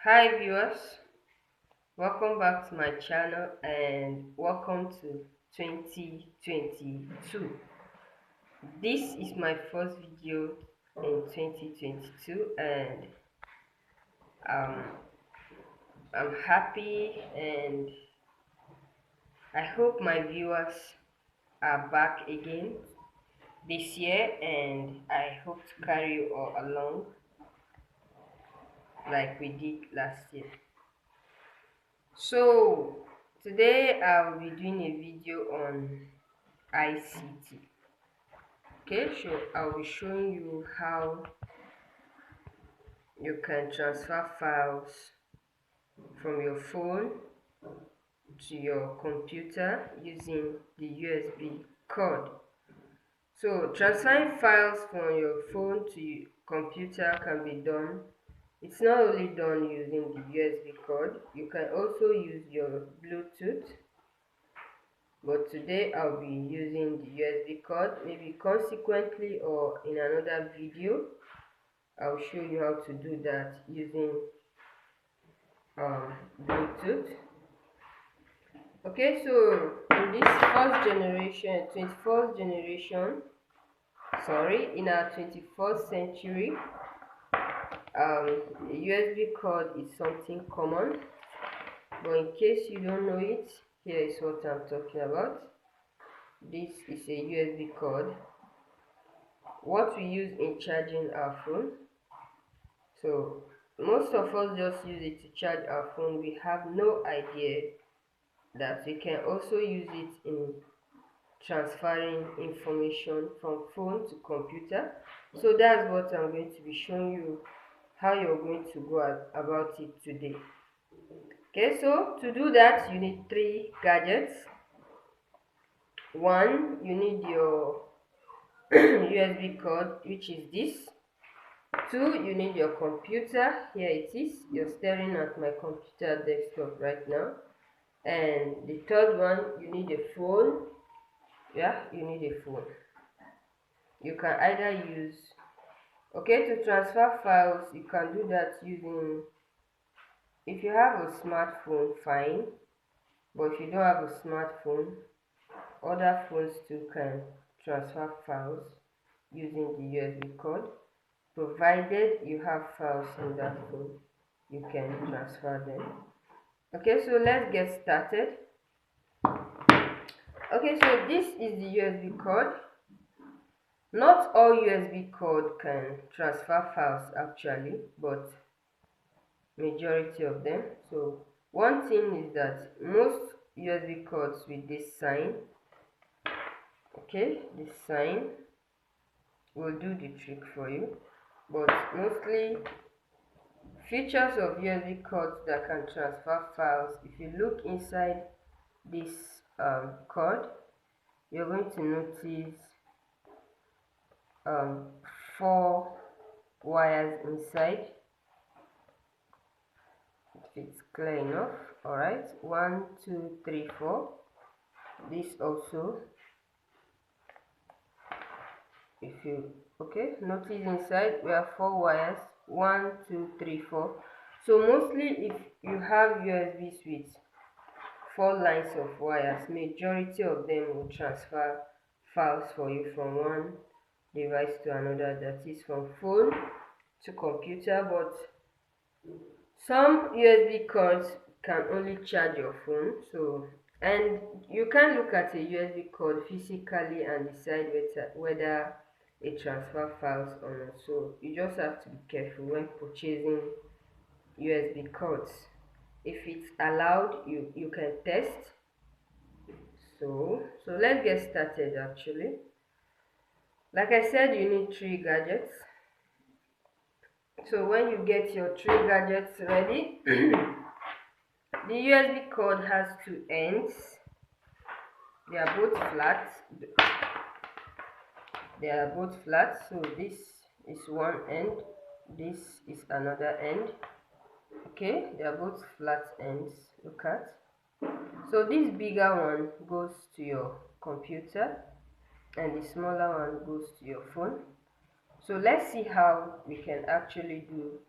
Hi viewers, welcome back to my channel and welcome to 2022. This is my first video in 2022 and um, I'm happy and I hope my viewers are back again this year and I hope to carry you all along like we did last year. So today I'll be doing a video on ICT. Okay, so I'll be showing you how you can transfer files from your phone to your computer using the USB cord. So transferring files from your phone to your computer can be done. It's not only done using the USB cord, you can also use your Bluetooth, but today I'll be using the USB cord. Maybe consequently or in another video I'll show you how to do that using Bluetooth. Okay, so in this first generation, 21st generation, sorry, in our 21st century, USB cord is something common, but in case you don't know it, here is what I'm talking about. This is a USB cord, what we use in charging our phone. So most of us just use it to charge our phone. We have no idea that we can also use it in transferring information from phone to computer. So that's what I'm going to be showing you how you're going to go about it today. Okay, so to do that you need three gadgets. One, you need your USB cord, which is this. Two, you need your computer. Here it is. You're staring at my computer desktop right now. And the third one, you need a phone. Yeah, you need a phone. You can either use, okay, to transfer files, you can do that using, if you have a smartphone, fine. But if you don't have a smartphone, other phones too can transfer files using the USB cord. Provided you have files in that phone, you can transfer them. Okay, so let's get started. Okay, so this is the USB cord. Not all USB cord can transfer files actually, but majority of them. So one thing is that most USB cords with this sign, okay, this sign will do the trick for you. But mostly features of USB cords that can transfer files, if you look inside this cord, you're going to notice um, 4 wires inside. If it's clear enough, all right, 1 2 3 4. This also, if you okay, notice inside we have 4 wires, 1 2 3 4. So mostly if you have USBs with 4 lines of wires, majority of them will transfer files for you from one device to another, that is from phone to computer. But some USB cords can only charge your phone, so, and you can look at a USB cord physically and decide whether it transfer files or not. So you just have to be careful when purchasing USB cords. If it's allowed, you can test. So let's get started actually. Like I said, you need 3 gadgets. So when you get your 3 gadgets ready, the USB cord has 2 ends. They are both flat. They are both flat. So this is one end. This is another end. Okay, they are both flat ends. Look at. So this bigger one goes to your computer, and the smaller one goes to your phone. So let's see how we can actually do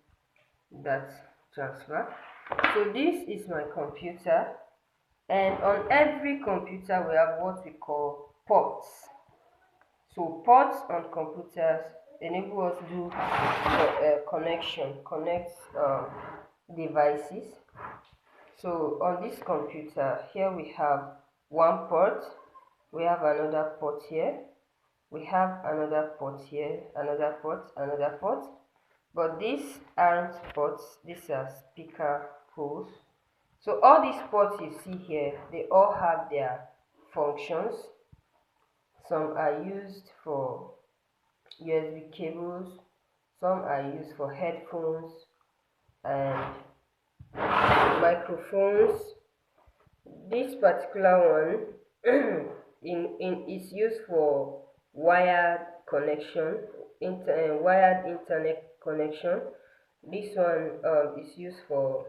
that transfer. So this is my computer, and on every computer we have what we call ports. So ports on computers enable us to do connect devices. So on this computer here we have one port, we have another port here, we have another port here, another port, but these aren't ports, these are speaker holes. So all these ports you see here, they all have their functions. Some are used for USB cables, some are used for headphones and microphones. This particular one is used for wired connection, wired internet connection. This one is used for